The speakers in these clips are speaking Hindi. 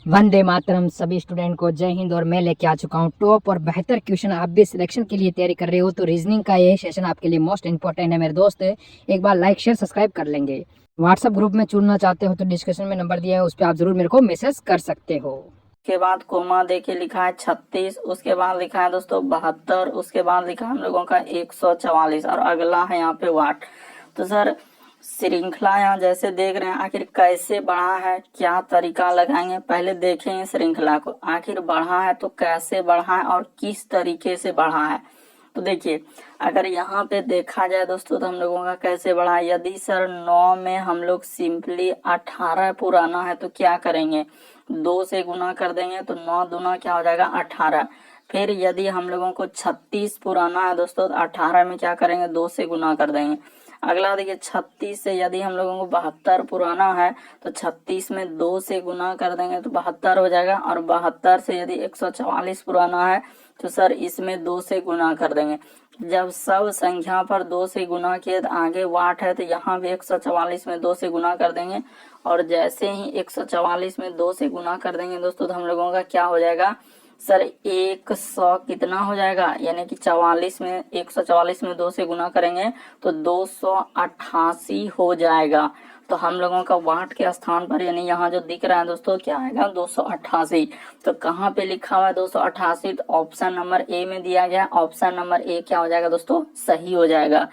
वंदे मातरम। सभी स्टूडेंट को जय हिंद। और मैं लेके आ चुका हूँ टॉप और बेहतर क्वेश्चन। आप भी सिलेक्शन के लिए तैयारी कर रहे हो तो रीजनिंग का ये सेशन आपके लिए मोस्ट इंपॉर्टेंट है मेरे दोस्त। एक बार लाइक शेयर सब्सक्राइब कर लेंगे। व्हाट्सएप ग्रुप में जुड़ना चाहते हो तो डिस्क्रिप्शन में नंबर दिया है, उस पर आप जरूर मेरे को मैसेज कर सकते हो। उसके बाद कोमा देके लिखा है 36, उसके बाद लिखा है दोस्तों 72, उसके बाद लिखा है हम लोगों का 144 और अगला है यहाँ पे वाट। तो सर श्रृंखला यहाँ जैसे देख रहे हैं, आखिर कैसे बढ़ा है, क्या तरीका लगाएंगे, पहले देखेंगे श्रृंखला को। आखिर बढ़ा है तो कैसे बढ़ा है और किस तरीके से बढ़ा है। तो देखिए अगर यहाँ पे देखा जाए दोस्तों तो हम लोगों का कैसे बढ़ा है। यदि सर 9 में हम लोग सिंपली 18 पुराना है तो क्या करेंगे, 2 से गुना कर देंगे तो 9 दूना क्या हो जाएगा 18। फिर यदि हम लोगों को 36 पुराना है दोस्तों तो 18 में क्या करेंगे 2 से गुना कर देंगे। अगला देखिए 36 से यदि हम लोगों को 72 पुराना है तो 36 में 2 से गुना कर देंगे तो 72 हो जाएगा। और 72 से यदि 144 पुराना है तो सर इसमें 2 से गुना कर देंगे। जब सब संख्या पर 2 से गुना किए तो आगे वाट है तो यहाँ भी 144 में 2 से गुना कर देंगे। और जैसे ही 144 में 2 से गुना कर देंगे दोस्तों तो हम लोगों का क्या हो जाएगा सर 100 कितना हो जाएगा, यानी कि 44 में 144 में 2 से गुना करेंगे तो 288 हो जाएगा। तो हम लोगों का वाट के स्थान पर यानी यहाँ जो दिख रहा है दोस्तों क्या आएगा 288। तो कहाँ पे लिखा हुआ है 288, तो ऑप्शन नंबर ए में दिया गया। ऑप्शन नंबर ए क्या हो जाएगा दोस्तों सही हो जाएगा।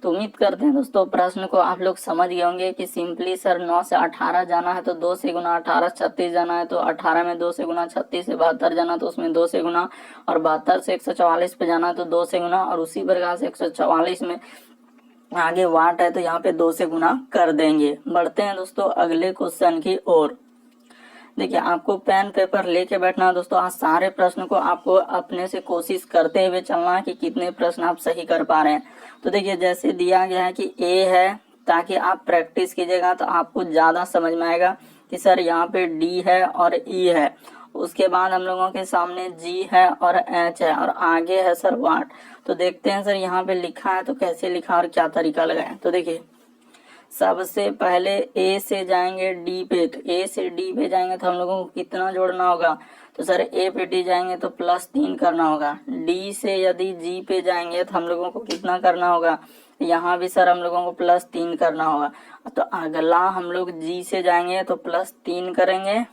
तो उम्मीद करते हैं दोस्तों प्रश्न को आप लोग समझ गए होंगे कि सिंपली सर 9 से 18 जाना है तो 2 से गुना 18, 36 जाना है तो 18 में 2 से गुना, 36 से 72 जाना तो उसमें 2 से गुना, और 72 से 144 पे जाना है तो 2 से गुना, और उसी प्रकार से 144 में आगे वाट है तो यहाँ पे 2 से गुना कर देंगे। बढ़ते हैं दोस्तों अगले क्वेश्चन की ओर। देखिए आपको पेन पेपर लेके बैठना है दोस्तों। आज सारे प्रश्न को आपको अपने से कोशिश करते हुए चलना है कि कितने प्रश्न आप सही कर पा रहे हैं। तो देखिए जैसे दिया गया है कि ए है, ताकि आप प्रैक्टिस कीजिएगा तो आपको ज्यादा समझ में आएगा कि सर यहाँ पे डी है और ई है। उसके बाद हम लोगों के सामने जी है और एच है और आगे है सर वाट। तो देखते हैं सर यहाँ पे लिखा है तो कैसे लिखा और क्या तरीका लगाए। तो देखिए सबसे पहले ए से जाएंगे डी पे, तो ए से डी पे जाएंगे तो हम लोगों को कितना जोड़ना होगा, तो सर ए पे डी जाएंगे तो +3 करना होगा। डी से यदि जी पे जाएंगे तो हम लोगों को कितना करना होगा, यहाँ भी सर हम लोगों को +3 करना होगा। तो अगला हम लोग जी से जाएंगे तो +3 करेंगे।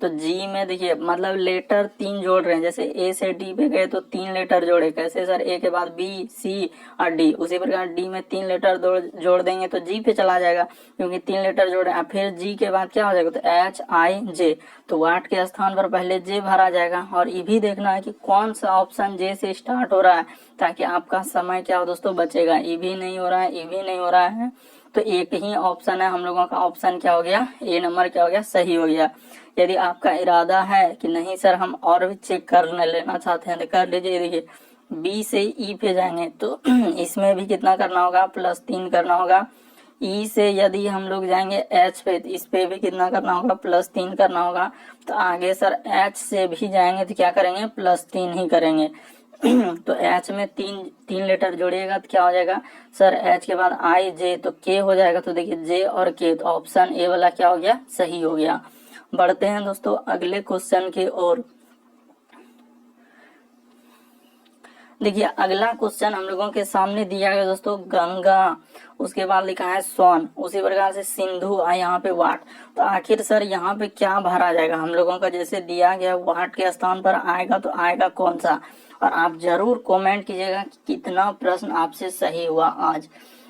तो जी में देखिए मतलब लेटर 3 जोड़ रहे हैं, जैसे ए से डी पे गए तो 3 लेटर जोड़े, कैसे सर ए के बाद बी सी और डी, उसी प्रकार डी में 3 लेटर जोड़ देंगे तो जी पे चला जाएगा क्योंकि 3 लेटर जोड़े हैं। फिर जी के बाद क्या हो जाएगा तो एच आई जे, तो वाट के स्थान पर पहले जे भरा जाएगा। और ये भी देखना है कि कौन सा ऑप्शन जे से स्टार्ट हो रहा है ताकि आपका समय क्या हो दोस्तों बचेगा। ये भी नहीं हो रहा है, ये भी नहीं हो रहा है, तो एक ही ऑप्शन है हम लोगों का। ऑप्शन क्या हो गया, ए नंबर क्या हो गया सही हो गया। यदि आपका इरादा है कि नहीं सर हम और भी चेक कर लेना चाहते हैं तो कर लीजिए। देखिए बी से ई पे जाएंगे तो इसमें भी कितना करना होगा +3 करना होगा। ई से यदि हम लोग जाएंगे एच पे तो इस पे भी कितना करना होगा +3 करना होगा। तो आगे सर एच से भी जाएंगे तो क्या करेंगे +3 ही करेंगे। तो एच में तीन लेटर जोड़िएगा तो क्या हो जाएगा सर एच के बाद आई जे तो के हो जाएगा। तो देखिए जे और के, तो ऑप्शन ए वाला क्या हो गया सही हो गया। बढ़ते हैं दोस्तों अगले क्वेश्चन की ओर। देखिए अगला क्वेश्चन हम लोगों के सामने दिया गया दोस्तों गंगा, उसके बाद लिखा है सोन, उसी प्रकार से सिंधु और यहाँ पे वाट। तो आखिर सर यहाँ पे क्या भरा जाएगा हम लोगों का, जैसे दिया गया वाट के स्थान पर आएगा तो आएगा कौन सा। और आप जरूर कमेंट कीजिएगा कि कितना प्रश्न आपसे सही हुआ आज।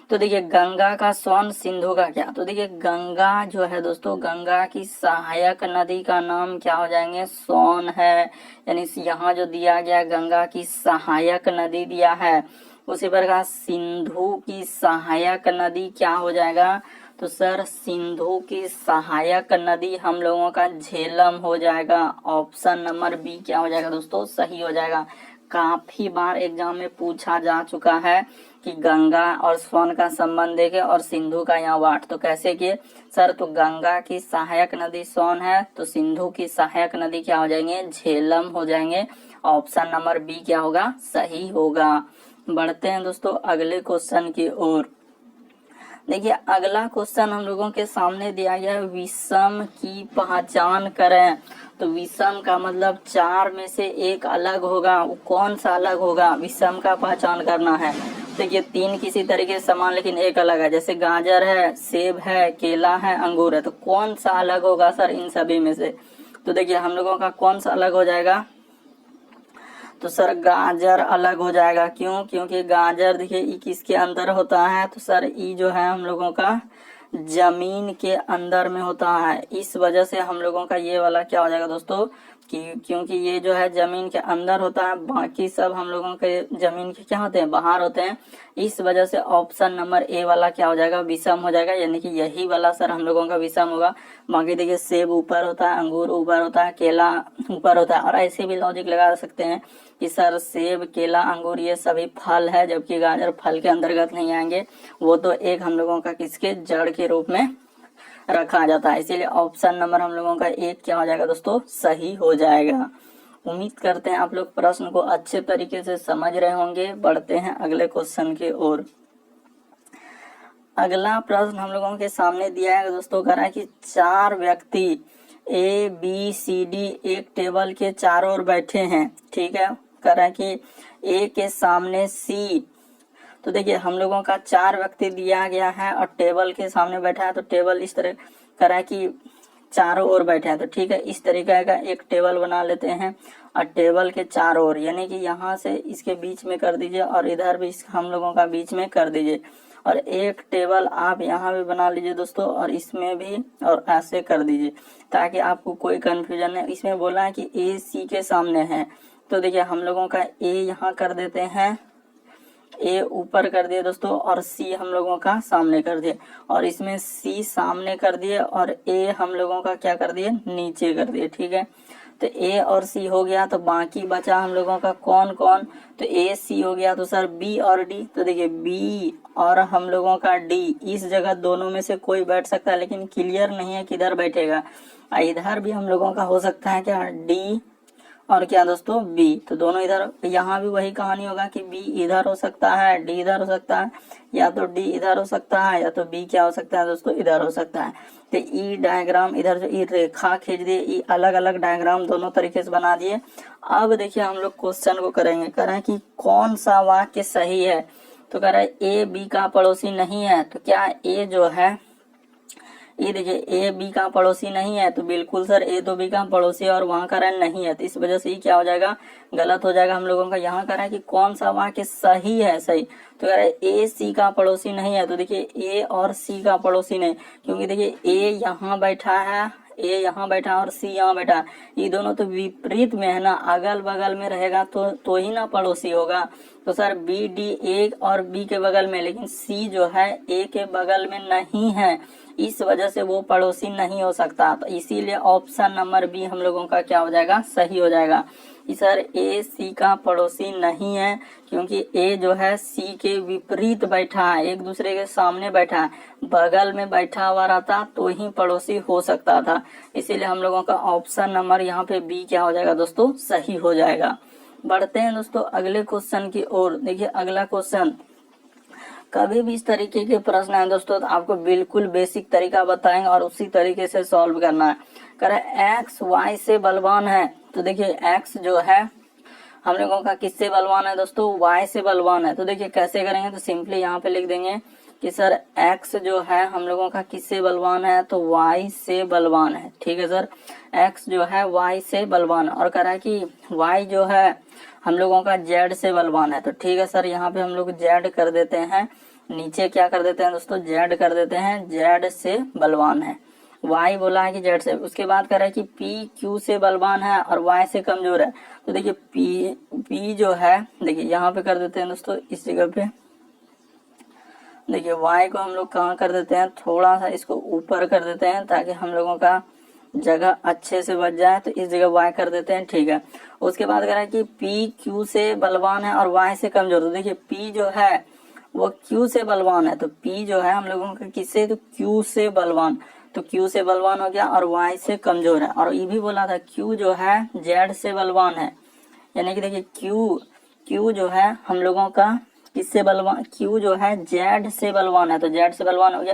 तो देखिए गंगा का सोन, सिंधु का क्या। तो देखिए गंगा जो है दोस्तों, गंगा की सहायक नदी का नाम क्या हो जाएंगे सोन है, यानी यहाँ जो दिया गया गंगा की सहायक नदी दिया है। उसी प्रकार सिंधु की सहायक नदी क्या हो जाएगा, तो सर सिंधु की सहायक नदी हम लोगों का झेलम हो जाएगा। ऑप्शन नंबर बी क्या हो जाएगा दोस्तों सही हो जाएगा। काफी बार एग्जाम में पूछा जा चुका है कि गंगा और सोन का संबंध देके और सिंधु का यहाँ वाट। तो कैसे किए सर, तो गंगा की सहायक नदी सोन है तो सिंधु की सहायक नदी क्या हो जाएंगे झेलम हो जाएंगे। ऑप्शन नंबर बी क्या होगा सही होगा। बढ़ते हैं दोस्तों अगले क्वेश्चन की ओर। देखिए अगला क्वेश्चन हम लोगों के सामने दिया गया है, विषम की पहचान करें। तो विषम का मतलब चार में से एक अलग होगा, वो कौन सा अलग होगा, विषम का पहचान करना है। देखिए तीन किसी तरीके से समान लेकिन एक अलग है, जैसे गाजर है, सेब है, केला है, अंगूर है, तो कौन सा अलग होगा सर इन सभी में से। तो देखिए हम लोगों का कौन सा अलग हो जाएगा, तो सर गाजर अलग हो जाएगा। क्यों, क्योंकि गाजर देखिए ई किसके अंदर होता है, तो सर ई जो है हम लोगों का जमीन के अंदर में होता है, इस वजह से हम लोगों का ये वाला क्या हो जाएगा दोस्तों, कि क्योंकि ये जो है जमीन के अंदर होता है, बाकी सब हम लोगों के जमीन के क्या होते हैं, बाहर होते हैं, इस वजह से ऑप्शन नंबर ए वाला क्या हो जाएगा, विषम हो जाएगा, यानी कि यही वाला सर हम लोगों का विषम होगा। बाकी देखिए सेब ऊपर होता है, अंगूर ऊपर होता है, केला ऊपर होता है, और ऐसे भी लॉजिक लगा सकते हैं कि सर सेब, केला, अंगूर ये सभी फल है, जबकि गाजर फल के अंतर्गत नहीं आएंगे, वो तो एक हम लोगों का किसके जड़ के रूप में रखा जाता है। इसीलिए ऑप्शन नंबर हम लोगों का एक क्या हो जाएगा दोस्तों, सही हो जाएगा। उम्मीद करते हैं आप लोग प्रश्न को अच्छे तरीके से समझ रहे होंगे। बढ़ते हैं अगले क्वेश्चन की ओर। अगला प्रश्न हम लोगों के सामने दिया है दोस्तों, कह रहा है कि चार व्यक्ति ए बी सी डी एक टेबल के चारों ओर बैठे हैं, ठीक है। कह रहा है कि ए के सामने सी, तो देखिए हम लोगों का चार व्यक्ति दिया गया है और टेबल के सामने बैठा है, तो टेबल इस तरह कह रहा है कि चारों ओर बैठा है, तो ठीक है इस तरीके का एक टेबल बना लेते हैं और टेबल के चारों ओर, यानी कि यहाँ से इसके बीच में कर दीजिए और इधर भी हम लोगों का बीच में कर दीजिए, और एक टेबल आप यहाँ भी बना लीजिए दोस्तों, और इसमें भी और ऐसे कर दीजिए ताकि आपको कोई कंफ्यूजन नहीं। इसमें बोला है कि ए सी के सामने है, तो देखिए हम लोगों का ए यहाँ कर देते हैं, ए ऊपर कर दिए दोस्तों, और सी हम लोगों का सामने कर दिए, और इसमें सी सामने कर दिए और ए हम लोगों का क्या कर दिए, नीचे कर दिए, ठीक है। तो ए और सी हो गया, तो बाकी बचा हम लोगों का कौन कौन, तो ए सी हो गया, तो सर बी और डी, तो देखिए बी और हम लोगों का डी, इस जगह दोनों में से कोई बैठ सकता है, लेकिन क्लियर नहीं है किधर बैठेगा। इधर भी हम लोगों का हो सकता है क्या, डी और क्या दोस्तों, बी, तो दोनों इधर, यहाँ भी वही कहानी होगा कि बी इधर हो सकता है, डी इधर हो सकता है, या तो डी इधर हो सकता है, या तो बी क्या हो सकता है दोस्तों, इधर हो सकता है। तो ई डायग्राम इधर जो ई रेखा खींच दिए, ई अलग अलग डायग्राम दोनों तरीके से बना दिए। अब देखिए हम लोग क्वेश्चन को करेंगे, कह रहे हैं कि कौन सा वाक्य सही है, तो कह रहा है ए बी का पड़ोसी नहीं है, तो क्या ए जो है, ये देखिए ए बी का पड़ोसी नहीं है, तो बिल्कुल सर ए तो बी का पड़ोसी है और वहां का रन नहीं है, तो इस वजह से ही क्या हो जाएगा, गलत हो जाएगा हम लोगों का। यहाँ कह रहा है कि कौन सा वाक्य सही है, सही, तो कह रहा है ए सी का पड़ोसी नहीं है, तो देखिए ए और सी का पड़ोसी नहीं, क्योंकि देखिए ए यहाँ बैठा है, ए यहाँ बैठा और सी यहाँ बैठा, ये दोनों तो विपरीत में है ना, अगल बगल में रहेगा तो ही ना पड़ोसी होगा। तो सर बी डी ए और बी के बगल में, लेकिन सी जो है ए के बगल में नहीं है, इस वजह से वो पड़ोसी नहीं हो सकता, तो इसीलिए ऑप्शन नंबर बी हम लोगों का क्या हो जाएगा, सही हो जाएगा। सर ए सी का पड़ोसी नहीं है, क्योंकि ए जो है सी के विपरीत बैठा है, एक दूसरे के सामने बैठा है, बगल में बैठा हुआ रहता तो ही पड़ोसी हो सकता था, इसीलिए हम लोगों का ऑप्शन नंबर यहाँ पे बी क्या हो जाएगा दोस्तों, सही हो जाएगा। बढ़ते हैं दोस्तों अगले क्वेश्चन की ओर। देखिए अगला क्वेश्चन, कभी भी इस तरीके के प्रश्न है दोस्तों तो आपको बिल्कुल बेसिक तरीका बताएंगे और उसी तरीके से सॉल्व करना है। कह रहे एक्स वाई से बलवान है, तो देखिए एक्स जो है हम लोगों का किससे बलवान है दोस्तों, वाई से बलवान है। तो देखिए कैसे करेंगे, तो सिंपली यहाँ पे लिख देंगे कि सर एक्स जो है हम लोगों का किससे बलवान है, तो वाई से बलवान है, ठीक है सर, एक्स जो है वाई से बलवान है। और कह रहा है कि वाई जो है हम लोगों का जेड से बलवान है, तो ठीक है सर यहाँ पे हम लोग जेड कर देते हैं, नीचे क्या कर देते हैं दोस्तों, जेड कर देते हैं, जेड से बलवान है, वाई बोला है कि जेड से। उसके बाद कह रहा है कि पी क्यू से बलवान है और वाई से कमजोर है, तो देखिए पी जो है, देखिए यहाँ पे कर देते हैं दोस्तों इस जगह पे, देखिए वाई को हम लोग कहाँ कर देते हैं, थोड़ा सा इसको ऊपर कर देते हैं ताकि हम लोगों का जगह अच्छे से बच जाए, तो इस जगह वाई कर देते हैं, ठीक है। उसके बाद कह रहा है कि पी क्यू से बलवान है और वाई से कमजोर, तो देखिए पी जो है वो क्यू से बलवान है, तो पी जो है हम लोगों का किससे, तो क्यू से बलवान, तो क्यू से बलवान हो गया और वाई से कमजोर है। और ये भी बोला था क्यू जो है जेड से बलवान है, यानी कि देखिए क्यू जो है हम लोगों का किससे बलवान, क्यू जो है जेड से बलवान है, तो जेड से बलवान हो गया।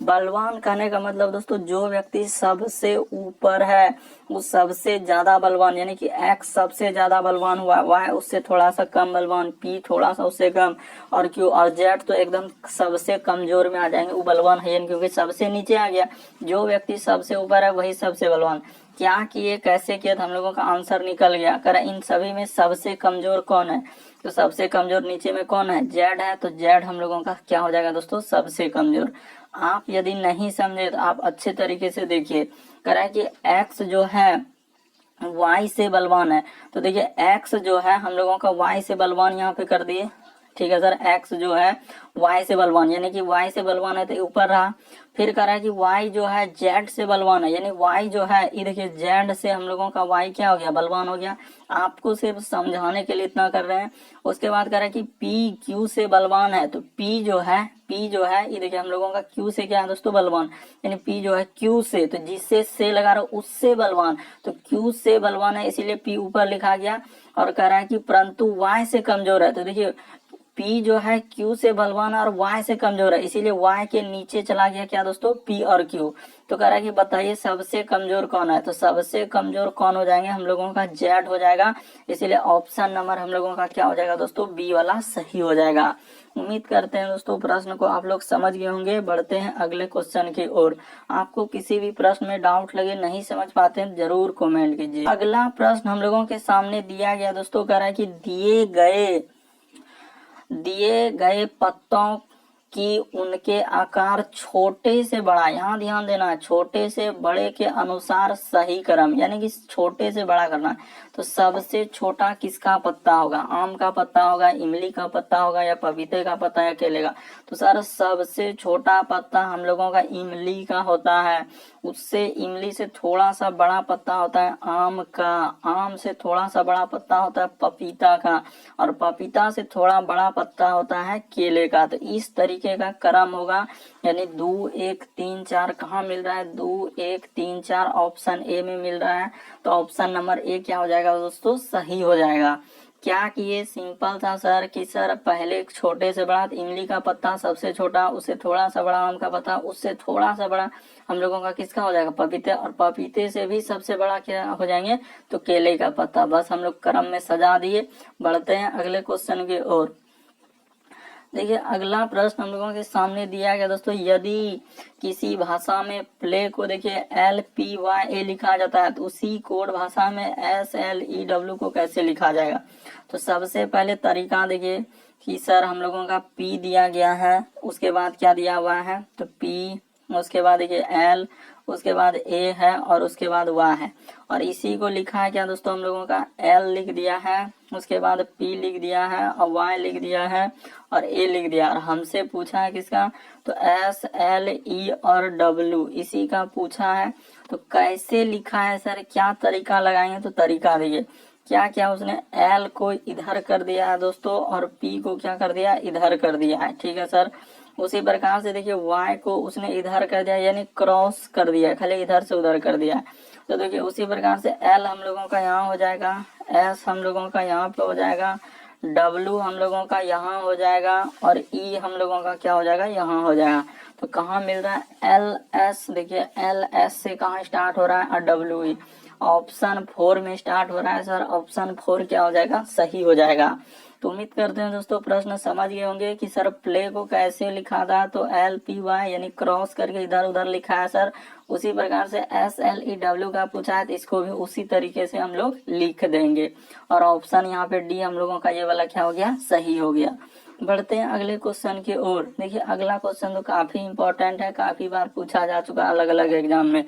बलवान कहने का मतलब दोस्तों जो व्यक्ति सबसे ऊपर है वो सबसे ज्यादा बलवान, यानी कि एक्स सबसे ज्यादा बलवान हुआ, वाई उससे थोड़ा सा कम बलवान, पी थोड़ा सा उससे कम, और क्यू और जेड तो एकदम सबसे कमजोर में आ जाएंगे, वो बलवान है क्योंकि सबसे नीचे आ गया। जो व्यक्ति सबसे ऊपर है वही सबसे बलवान। क्या किए, कैसे किए, तो हम लोगों का आंसर निकल गया। करें इन सभी में सबसे कमजोर कौन है, तो सबसे कमजोर नीचे में कौन है, जेड है, तो जेड हम लोगों का क्या हो जाएगा दोस्तों, सबसे कमजोर। आप यदि नहीं समझे तो आप अच्छे तरीके से देखिए। करें कि एक्स जो है वाई से बलवान है, तो देखिए एक्स जो है हम लोगों का वाई से बलवान यहाँ पे कर दिए, ठीक है सर। एक्स जो है वाई से बलवान, यानी कि वाई से बलवान है तो ऊपर रहा। फिर कह रहा है कि वाई जो है जेड से बलवान है, यानी वाई जो है ये देखिए जेड से हम लोगों का वाई क्या हो गया, बलवान हो गया। आपको सिर्फ समझाने के लिए इतना कर रहे हैं। उसके बाद कह रहा है कि पी क्यू से बलवान है, तो पी जो है ये देखिए हम लोगों का क्यू से क्या है दोस्तों, बलवान, यानी पी जो है क्यू से, तो जिससे से लगा रहा उससे बलवान, तो क्यू से बलवान है इसीलिए पी ऊपर लिखा गया। और कह रहा है कि परंतु वाई से कमजोर है, तो देखिए P जो है Q से बलवान और Y से कमजोर है, इसीलिए Y के नीचे चला गया क्या दोस्तों, P और Q। तो कह रहा है कि बताइए सबसे कमजोर कौन है, तो सबसे कमजोर कौन हो जाएंगे, हम लोगों का Z हो जाएगा। इसीलिए ऑप्शन नंबर हम लोगों का क्या हो जाएगा दोस्तों, B वाला सही हो जाएगा। उम्मीद करते हैं दोस्तों प्रश्न को आप लोग समझ गए होंगे। बढ़ते हैं अगले क्वेश्चन की ओर। आपको किसी भी प्रश्न में डाउट लगे, नहीं समझ पाते हैं, जरूर कमेंट कीजिए। अगला प्रश्न हम लोगों के सामने दिया गया दोस्तों, कह रहा है कि दिए गए पत्तों की उनके आकार छोटे से बड़ा, यहाँ ध्यान देना है, छोटे से बड़े के अनुसार सही क्रम, यानी कि छोटे से बड़ा करना है। तो सबसे छोटा किसका पत्ता होगा, आम का पत्ता होगा, इमली का पत्ता होगा, या पपीते का पत्ता, या केले का। तो सर सबसे छोटा पत्ता हम लोगों का इमली का होता है, उससे इमली से थोड़ा सा बड़ा पत्ता होता है आम का, आम से थोड़ा सा बड़ा पत्ता होता है पपीता का, और पपीता से थोड़ा बड़ा पत्ता होता है केले का। तो इस तरीके का क्रम होगा, यानी 2 1 3 4 कहाँ मिल रहा है, 2 1 3 4 ऑप्शन ए में मिल रहा है। तो ऑप्शन नंबर ए क्या हो जाएगा दोस्तों, सही हो जाएगा। क्या किए, सिंपल था सर कि सर पहले छोटे से बड़ा, इमली का पत्ता सबसे छोटा, उससे थोड़ा सा बड़ा आम का पत्ता, उससे थोड़ा सा बड़ा हम लोगों का किसका हो जाएगा, पपीते, और पपीते से भी सबसे बड़ा क्या हो जाएंगे, तो केले का पत्ता। बस हम लोग क्रम में सजा दिए। बढ़ते हैं अगले क्वेश्चन की ओर। देखिए अगला प्रश्न हम लोगों के सामने दिया गया दोस्तों, यदि किसी भाषा में प्ले को देखिए LPYA लिखा जाता है, तो उसी कोड भाषा में SLEW को कैसे लिखा जाएगा। तो सबसे पहले तरीका देखिए कि सर हम लोगों का P दिया गया है, उसके बाद क्या दिया हुआ है, तो P, उसके बाद देखिए L, उसके बाद A है, और उसके बाद Y है, और इसी को लिखा है क्या दोस्तों, हम लोगों का L लिख दिया है, उसके बाद P लिख दिया है, और Y लिख दिया है, और A लिख दिया, और हमसे पूछा है किसका, तो SLE और W इसी का पूछा है। तो कैसे लिखा है सर, क्या तरीका लगाएंगे, तो तरीका देखिए क्या क्या उसने L को इधर कर दिया है दोस्तों, और P को क्या कर दिया, इधर कर दिया है, ठीक है सर। उसी प्रकार से देखिए Y को उसने इधर कर दिया, यानी क्रॉस कर दिया, खाली इधर से उधर कर दिया। तो देखिए उसी प्रकार से L हम लोगों का यहाँ हो जाएगा, S हम लोगों का यहाँ पे हो जाएगा, W हम लोगों का यहाँ हो जाएगा, और E हम लोगों का क्या हो जाएगा, यहाँ हो जाएगा। तो कहाँ मिल रहा है, LS, देखिए LS से कहाँ स्टार्ट हो रहा है, और WE ऑप्शन 4 में स्टार्ट हो रहा है सर। ऑप्शन 4 क्या हो जाएगा, सही हो जाएगा। तो उम्मीद करते हैं दोस्तों प्रश्न समझ गए होंगे कि सर प्ले को कैसे लिखा था, तो LPY यानी क्रॉस करके इधर उधर लिखा है सर। उसी प्रकार से SLEW का पूछा है, तो इसको भी उसी तरीके से हम लोग लिख देंगे, और ऑप्शन यहाँ पे डी हम लोगों का ये वाला क्या हो गया, सही हो गया। बढ़ते हैं अगले क्वेश्चन की ओर। देखिए अगला क्वेश्चन तो काफी इंपॉर्टेंट है, काफी बार पूछा जा चुका है अलग अलग एग्जाम में।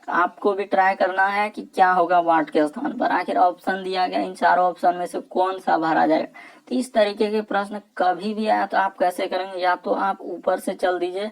आपको भी ट्राई करना है कि क्या होगा वाट के स्थान पर, आखिर ऑप्शन दिया गया, इन चारों ऑप्शन में से कौन सा भरा जाएगा। तो इस तरीके के प्रश्न कभी भी आया तो आप कैसे करेंगे, या तो आप ऊपर से चल दीजिए,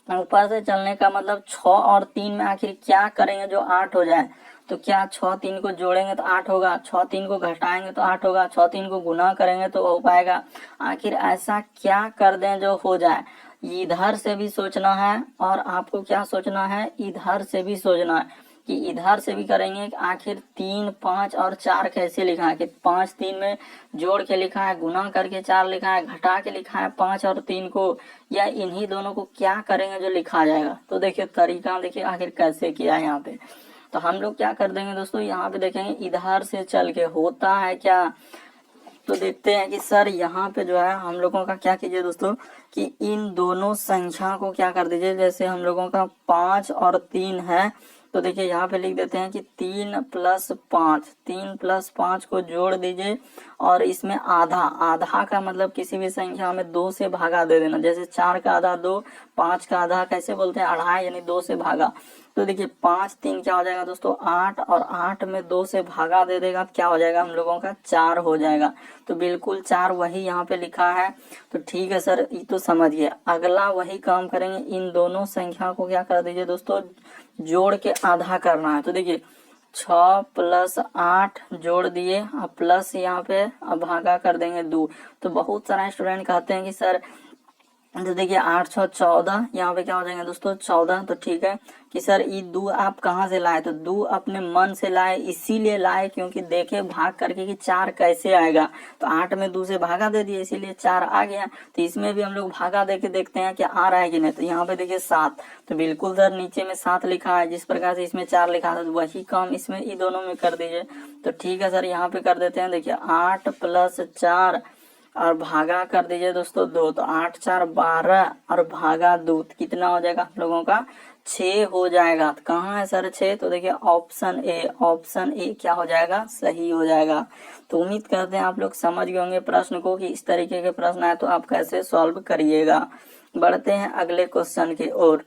ऊपर से चलने का मतलब 6 और 3 में आखिर क्या करेंगे जो 8 हो जाए। तो क्या 6 3 को जोड़ेंगे तो 8 होगा, 6 3 को घटाएंगे तो 8 होगा, 6 3 को गुना करेंगे तो हो पाएगा। आखिर ऐसा क्या कर दें जो हो जाए। इधर से भी सोचना है, और आपको क्या सोचना है, इधर से भी सोचना है। कि इधर से भी करेंगे कि आखिर 3, 5 और 4 कैसे लिखा है, कि 5 3 में जोड़ के लिखा है, गुना करके 4 लिखा है, घटा के लिखा है 5 और 3 को, या इन्हीं दोनों को क्या करेंगे जो लिखा जाएगा। तो देखिए तरीका देखिए आखिर कैसे किया है यहाँ पे। तो हम लोग क्या कर देंगे दोस्तों, यहाँ पे देखेंगे इधर से चल के होता है क्या। तो देखते हैं कि सर यहाँ पे जो है हम लोगों का क्या कीजिए दोस्तों, कि इन दोनों संख्या को क्या कर दीजिए, जैसे हम लोगों का 5 और 3 है, तो देखिए यहाँ पे लिख देते हैं कि 3 + 5, 3 + 5 को जोड़ दीजिए और इसमें आधा, आधा का मतलब किसी भी संख्या में 2 से भागा दे देना। जैसे 4 का आधा 2, 5 का आधा कैसे बोलते हैं, अढ़ाई, यानी 2 से भागा। तो देखिए 5 3 क्या हो जाएगा दोस्तों 8, और 8 में 2 से भागा दे देगा तो क्या हो जाएगा हम लोगों का 4 हो जाएगा। तो बिल्कुल 4 वही यहाँ पे लिखा है। तो ठीक है सर, ये तो समझ गए। अगला वही काम करेंगे, इन दोनों संख्या को क्या कर दीजिए दोस्तों, जोड़ के आधा करना है। तो देखिए 6 + 8 जोड़ दिए, अब प्लस यहाँ पे अब भागा कर देंगे 2। तो बहुत सारा स्टूडेंट कहते हैं कि सर, तो देखिए 8 6 14, यहाँ पे क्या हो जाएगा दोस्तों 14। तो ठीक है कि सर ये 2 आप कहाँ से लाए, तो 2 अपने मन से लाए, इसीलिए लाए क्योंकि देखे भाग करके कि 4 कैसे आएगा। तो 8 में 2 से भागा दे दिए, इसीलिए 4 आ गया। तो इसमें भी हम लोग भागा दे के देखते हैं कि आ रहा है कि नहीं। तो यहाँ पे देखिए 7, तो बिल्कुल सर नीचे में 7 लिखा है, जिस प्रकार से इसमें 4 लिखा था तो वही काम इसमें ये दोनों में कर दीजिए। तो ठीक है सर, यहाँ पे कर देते हैं। देखिए 8 + 4 और भागा कर दीजिए दोस्तों 2, तो 8 4 12 और भागा 2, कितना हो जाएगा हम लोगों का 6 हो जाएगा। तो कहाँ है सर 6, तो देखिए ऑप्शन ए, ऑप्शन ए क्या हो जाएगा, सही हो जाएगा। तो उम्मीद करते हैं आप लोग समझ गए होंगे प्रश्न को, कि इस तरीके के प्रश्न आए तो आप कैसे सॉल्व करिएगा। बढ़ते हैं अगले क्वेश्चन की ओर।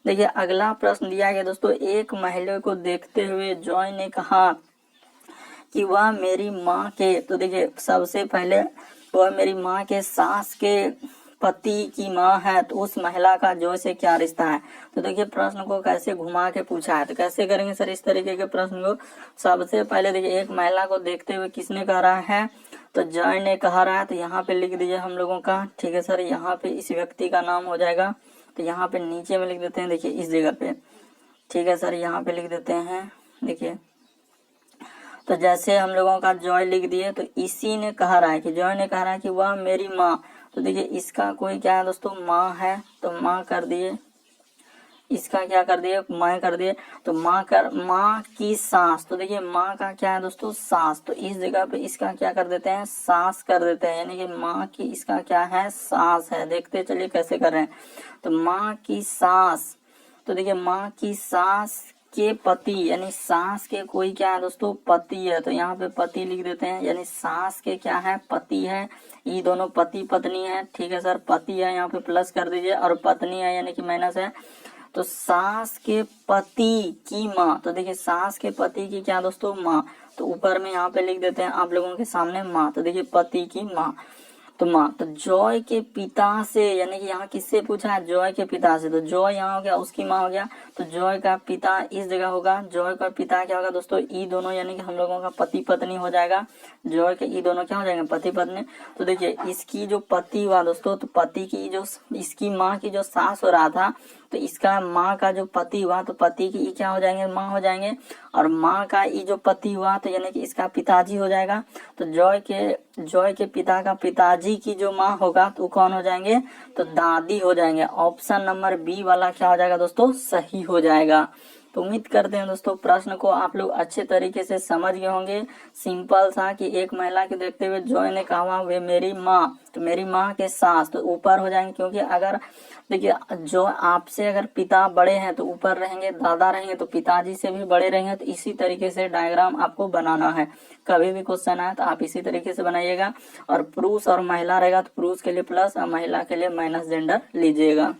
देखिए अगला प्रश्न दिया गया दोस्तों, एक महिला को देखते हुए जॉय ने कहा कि वह मेरी माँ के, तो देखिए सबसे पहले वह मेरी माँ के सास के पति की माँ है, तो उस महिला का जॉय से क्या रिश्ता है। तो देखिए प्रश्न को कैसे घुमा के पूछा है। तो कैसे करेंगे सर इस तरीके के प्रश्न को। सबसे पहले देखिए एक महिला को देखते हुए किसने कह रहा है, तो जॉय ने कहा रहा है। तो यहाँ पे लिख दीजिए हम लोगों का, ठीक है सर, यहाँ पे इस व्यक्ति का नाम हो जाएगा। तो यहाँ पे नीचे में लिख देते हैं, देखिए इस जगह पे, ठीक है सर, यहाँ पे लिख देते हैं। देखिए तो जैसे हम लोगों का जॉय लिख दिए, तो इसी ने कहा रहा है कि जॉय ने कहा रहा है कि वह मेरी माँ, तो देखिए इसका कोई क्या है दोस्तों, माँ है, तो माँ कर दिए, इसका क्या कर दिए, माँ कर दिए। तो माँ की सास, तो देखिए माँ का क्या है दोस्तों, सास, तो इस जगह पे इसका क्या कर देते हैं, सास कर देते हैं, यानी कि माँ की इसका क्या है, सास है। देखते चलिए कैसे कर रहे हैं। तो माँ की सास, तो देखिए माँ की सास के पति, यानी सास के कोई क्या है दोस्तों, पति है। तो यहाँ पे पति लिख देते हैं, यानी सास के क्या है, पति है। ये दोनों पति पत्नी है, ठीक है सर, पति है, यहाँ पे प्लस कर दीजिए, और पत्नी है यानी कि माइनस है। तो सास के पति की माँ, तो देखिए सास के पति की क्या दोस्तों, माँ। तो ऊपर में यहाँ पे लिख देते हैं आप लोगों के सामने माँ, तो देखिए पति की माँ, तो माँ। तो जॉय के पिता से, यानी कि यहाँ किससे पूछा है, जॉय के पिता से। तो जॉय यहाँ हो गया, उसकी माँ हो गया, तो जॉय का पिता इस जगह होगा। जॉय का पिता क्या होगा दोस्तों, ई दोनों, यानी कि हम लोगों का पति पत्नी हो जाएगा। जॉय के ई दोनों क्या हो जाएंगे, पति पत्नी। तो देखिए इसकी जो पति हुआ दोस्तों, तो पति की जो, इसकी माँ की जो सास हो रहा था, तो इसका माँ का जो पति हुआ, तो पति की ई क्या हो जाएंगे, माँ हो जाएंगे, और माँ का ई जो पति हुआ, तो यानी कि इसका पिताजी हो जाएगा। तो जॉय के पिता का पिताजी की जो माँ होगा, तो कौन हो जाएंगे, तो दादी हो जाएंगे। ऑप्शन नंबर बी वाला क्या हो जाएगा दोस्तों, सही हो जाएगा। तो उम्मीद करते हैं दोस्तों प्रश्न को आप लोग अच्छे तरीके से समझ गए होंगे। सिंपल सा कि एक महिला के देखते हुए जॉय ने कहा वे मेरी माँ, तो मेरी माँ के सास, तो ऊपर हो जाएंगे, क्योंकि अगर देखिए जो आपसे अगर पिता बड़े हैं तो ऊपर रहेंगे, दादा रहेंगे तो पिताजी से भी बड़े रहेंगे। तो इसी तरीके से डायग्राम आपको बनाना है। कभी भी क्वेश्चन आए तो आप इसी तरीके से बनाइएगा। और पुरुष और महिला रहेगा तो पुरुष के लिए प्लस और महिला के लिए माइनस जेंडर लीजिएगा।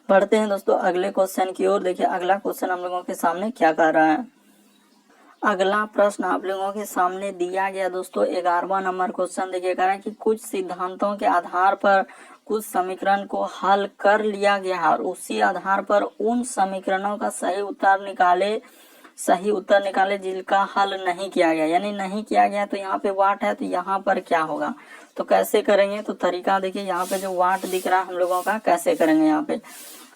बढ़ते हैं दोस्तों अगले क्वेश्चन की ओर। देखिए अगला क्वेश्चन हम लोगों के सामने क्या कह रहा है। अगला प्रश्न आप लोगों के सामने दिया गया दोस्तों 11वां नंबर क्वेश्चन। देखिए कह रहा है कि कुछ सिद्धांतों के आधार पर कुछ समीकरण को हल कर लिया गया और उसी आधार पर उन समीकरणों का सही उत्तर निकाले जिनका हल नहीं किया गया, यानी नहीं किया गया। तो यहाँ पे वाट है, तो यहाँ पर क्या होगा, तो कैसे करेंगे। तो तरीका देखिए, यहाँ पे जो वाट दिख रहा है हम लोगों का, कैसे करेंगे। यहाँ पे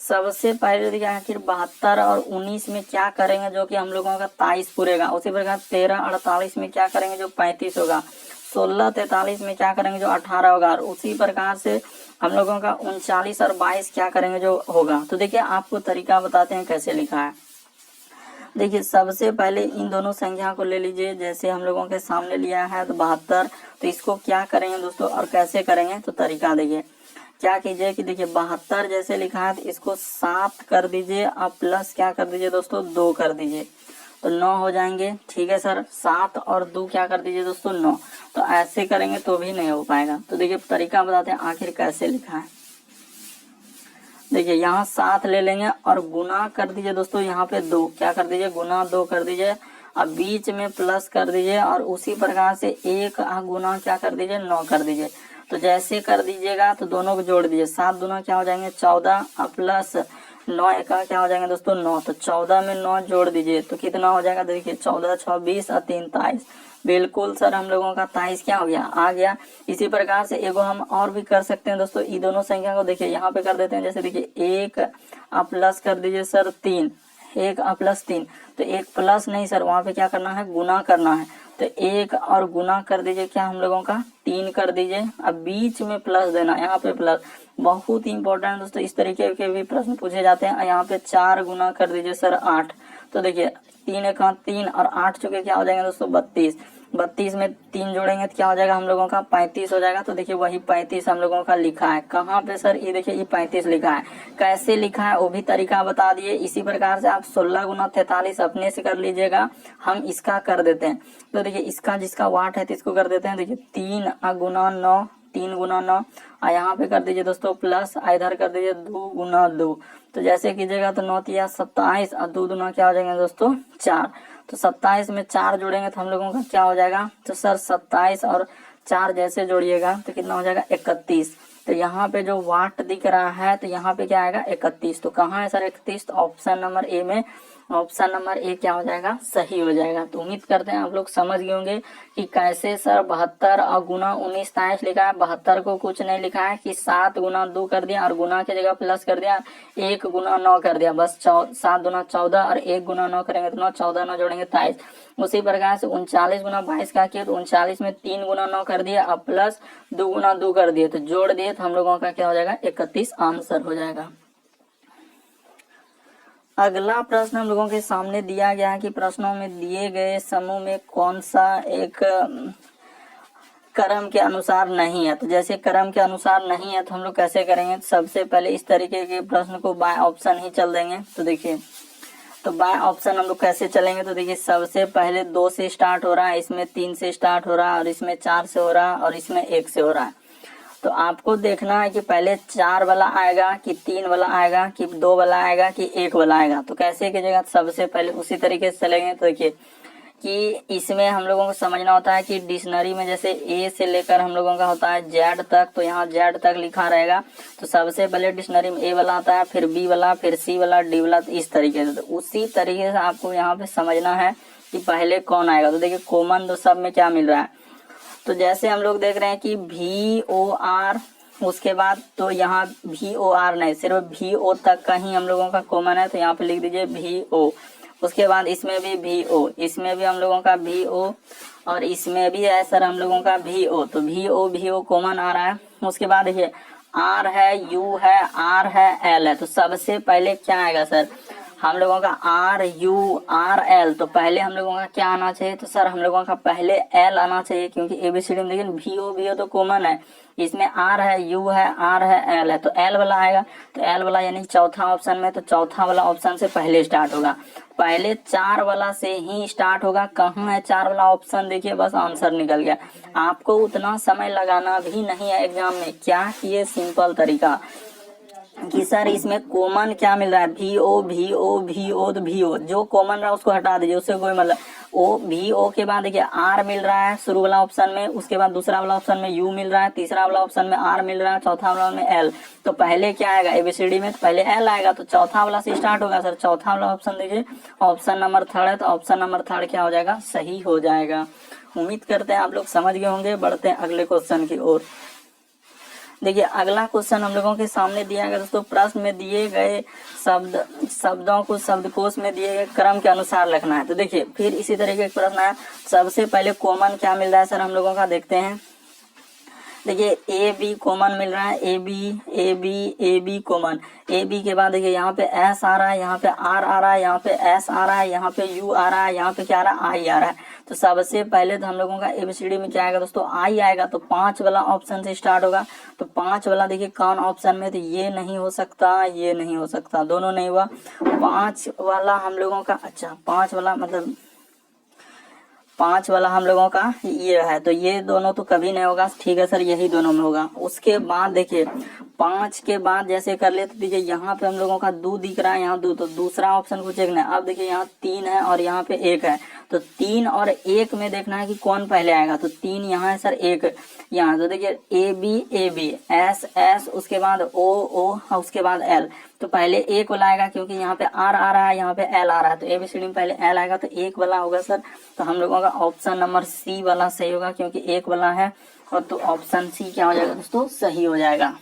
सबसे पहले देखिए आखिर 72 और 19 में क्या करेंगे जो कि हम लोगों का 23 पूरेगा। उसी प्रकार 13 48 में क्या करेंगे जो 35 होगा। 16 43 में क्या करेंगे जो 18 होगा। और उसी प्रकार से हम लोगों का 39 और 22 क्या करेंगे जो होगा। तो देखिए आपको तरीका बताते हैं कैसे लिखा है। देखिए सबसे पहले इन दोनों संख्या को ले लीजिए, जैसे हम लोगों के सामने लिया है तो 72। तो इसको क्या करेंगे दोस्तों और कैसे करेंगे, तो तरीका देखिए क्या कीजिए कि देखिए 72 जैसे लिखा है तो इसको 7 कर दीजिए और प्लस क्या कर दीजिए दोस्तों 2 कर दीजिए तो 9 हो जाएंगे। ठीक है सर, 7 और 2 क्या कर दीजिए दोस्तों 9। तो ऐसे करेंगे तो भी नहीं हो पाएगा। तो देखिए तरीका बताते हैं आखिर कैसे लिखा है। देखिए यहाँ 7 ले लेंगे और गुना कर दीजिए दोस्तों यहाँ पे 2 क्या कर दीजिए गुना 2 कर दीजिए। अब बीच में प्लस कर दीजिए और उसी प्रकार से 1 गुना क्या कर दीजिए 9 कर दीजिए। तो जैसे कर दीजिएगा तो दोनों को जोड़ दीजिए, 7 दूना क्या हो जाएंगे 14 और प्लस 9 एका क्या हो जाएंगे दोस्तों 9। तो 14 में 9 जोड़ दीजिए तो कितना हो जाएगा, देखिए 14 6 20 और 3 23। बिल्कुल सर, हम लोगों का 23 क्या हो गया आ गया। इसी प्रकार से एगो हम और भी कर सकते हैं दोस्तों। ये दोनों संख्या को देखिए यहाँ पे कर देते हैं, जैसे देखिए 1 आप प्लस कर दीजिए सर 3, 1 और प्लस 3। तो 1 प्लस नहीं सर, वहां पे क्या करना है गुना करना है। तो 1 और गुना कर दीजिए क्या हम लोगों का 3 कर दीजिए। अब बीच में प्लस देना, यहाँ पे प्लस बहुत ही इंपॉर्टेंट दोस्तों। इस तरीके के भी प्रश्न पूछे जाते हैं। यहाँ पे 4 गुना कर दीजिए सर 8। तो देखिए 3 एक 3 और 8 चुके क्या हो जाएंगे दोस्तों 32। 32 में 3 जोड़ेंगे तो क्या हो जाएगा हम लोगों का 35 हो जाएगा। तो देखिए वही 35 हम लोगों का लिखा है। कहाँ पे सर, ये देखिए ये 35 लिखा है। कैसे लिखा है वो भी तरीका बता दिए। इसी प्रकार से आप 16 गुना 43 अपने से कर लीजिएगा, हम इसका कर देते हैं। तो देखिए इसका जिसका वाट है तो इसको कर देते हैं। देखिए 3 गुना 9, 3 गुना 9 और यहाँ पे कर दीजिए दोस्तों प्लस, इधर कर दीजिए 2 गुना 2। तो जैसे कीजिएगा तो 9 तिया 27 और 2 दूना क्या हो जाएंगे दोस्तों 4। तो 27 में 4 जोड़ेंगे तो हम लोगों का क्या हो जाएगा, तो सर 27 और 4 जैसे जोड़िएगा तो कितना हो जाएगा 31। तो यहाँ पे जो वाट दिख रहा है तो यहाँ पे क्या आएगा 31। तो कहाँ है सर 31, तो ऑप्शन नंबर ए में, ऑप्शन नंबर ए क्या हो जाएगा सही हो जाएगा। तो उम्मीद करते हैं आप लोग समझ गए होंगे कि कैसे सर 72 और गुना 19 23 लिखा है। 72 को कुछ नहीं लिखा है कि 7 गुना 2 कर दिया और गुना की जगह प्लस कर दिया, 1 गुना 9 कर दिया, बस 7 गुना 14 और 1 गुना 9 करेंगे तो 9, 14 9 जोड़ेंगे 23। उसी प्रकार से 39 गुना 22 का किया तो 39 में 3 गुना 9 कर दिया और प्लस 2 गुना 2 कर दिए तो जोड़ दिए तो हम लोगों का क्या हो जाएगा 31 आंसर हो जाएगा। अगला प्रश्न हम लोगों के सामने दिया गया है कि प्रश्नों में दिए गए समूह में कौन सा एक क्रम के अनुसार नहीं है। तो जैसे क्रम के अनुसार नहीं है तो हम लोग कैसे करेंगे, सबसे पहले इस तरीके के प्रश्न को बाय ऑप्शन ही चल देंगे। तो देखिए तो बाय ऑप्शन हम लोग कैसे चलेंगे, तो देखिए सबसे पहले 2 से स्टार्ट हो रहा है, इसमें 3 से स्टार्ट हो रहा है और इसमें 4 से हो रहा है और इसमें 1 से हो रहा है। तो आपको देखना है कि पहले 4 वाला आएगा कि 3 वाला आएगा कि 2 वाला आएगा कि 1 वाला आएगा। तो कैसे कीजिएगा, सबसे पहले उसी तरीके से चलेंगे। तो देखिए कि इसमें हम लोगों को समझना होता है कि डिक्शनरी में जैसे ए से लेकर हम लोगों का होता है जेड तक, तो यहाँ जेड तक लिखा रहेगा। तो सबसे पहले डिक्शनरी में ए वाला आता है, फिर बी वाला, फिर सी वाला, डी वाला, तो इस तरीके से। तो उसी तरीके से आपको यहाँ पे समझना है कि पहले कौन आएगा। तो देखिए कॉमन तो सब में क्या मिल रहा है, तो जैसे हम लोग देख रहे हैं कि VOR, उसके बाद तो यहाँ VOR नहीं, सिर्फ VO तक का ही हम लोगों का कॉमन है। तो यहाँ पे लिख दीजिए VO। उसके बाद इसमें भी VO, इसमें भी हम लोगों का VO और इसमें भी है सर हम लोगों का VO। तो VO कॉमन आ रहा है। उसके बाद देखिए R है, U है, R है, L है। तो सबसे पहले क्या आएगा सर, हम लोगों का RURL। तो पहले हम लोगों का क्या आना चाहिए, तो सर हम लोगों का पहले L आना चाहिए, क्योंकि ABCD में देखिए VO तो कॉमन है, इसमें R है, U है, R है, L है। तो L वाला आएगा। तो L वाला यानी चौथा ऑप्शन में, तो चौथा वाला ऑप्शन से पहले स्टार्ट होगा, पहले 4 वाला से ही स्टार्ट होगा। कहाँ है 4 वाला ऑप्शन, देखिए बस आंसर निकल गया। आपको उतना समय लगाना भी नहीं है एग्जाम में। क्या किए, सिंपल तरीका कि सर इसमें कॉमन क्या मिल रहा है, VO तो VO जो कॉमन रहा उसको हटा दीजिए, उससे कोई मतलब। VO के बाद देखिए R मिल रहा है शुरू वाला ऑप्शन में, उसके बाद दूसरा वाला ऑप्शन में U मिल रहा है, तीसरा वाला ऑप्शन में R मिल रहा है, चौथा वाला में L। तो पहले क्या आएगा ABCD में, तो पहले L आएगा। तो चौथा वाला से स्टार्ट होगा सर, चौथा वाला ऑप्शन देखिए ऑप्शन नंबर 3 है। तो ऑप्शन नंबर 3 क्या हो जाएगा, सही हो जाएगा। उम्मीद करते हैं आप लोग समझ गए होंगे। बढ़ते हैं अगले क्वेश्चन की ओर। देखिए अगला क्वेश्चन हम लोगों के सामने दिया गया दोस्तों, प्रश्न में दिए गए शब्दों को शब्दकोश में दिए गए क्रम के अनुसार लिखना है। तो देखिए फिर इसी तरीके का प्रश्न है। सबसे पहले कॉमन क्या मिल रहा है सर हम लोगों का, देखते हैं। देखिए ए बी कॉमन मिल रहा है, a b common. A b के बाद देखिए यहाँ पे एस आ रहा है, यहाँ पे आर आ रहा है, यहाँ पे एस आ रहा है, यहाँ पे यू आ रहा है, यहाँ पे क्या आ रहा है, आई आ रहा है। तो सबसे पहले तो हम लोगों का एबीसीडी में क्या आएगा दोस्तों, आई आएगा। तो 5 वाला ऑप्शन से स्टार्ट होगा। तो 5 वाला देखिए कौन ऑप्शन में, तो ये नहीं हो सकता, ये नहीं हो सकता, दोनों नहीं हुआ। 5 वाला हम लोगों का, अच्छा 5 वाला मतलब 5 वाला हम लोगों का ये है, तो ये दोनों तो कभी नहीं होगा। ठीक है सर, यही दोनों में होगा। उसके बाद देखिए 5 के बाद जैसे कर ले, तो देखिए यहाँ पे हम लोगों का 2 दिख रहा है, यहाँ 2, तो दूसरा ऑप्शन को देखना है। अब देखिए यहाँ 3 है और यहाँ पे 1 है, तो 3 और 1 में देखना है कि कौन पहले आएगा। तो 3 यहाँ है सर, 1 यहाँ। तो देखिए ए बी, एस, उसके बाद ओ, उसके बाद एल। तो पहले 1 वाला आएगा, क्योंकि यहाँ पे आर आ रहा है, यहाँ पे एल आ रहा है, तो एबीसीडी में पहले एल आएगा, तो 1 वाला होगा सर। तो हम लोगों का ऑप्शन नंबर सी वाला सही होगा, क्योंकि 1 वाला है। और तो ऑप्शन सी क्या हो जाएगा दोस्तों, सही हो जाएगा।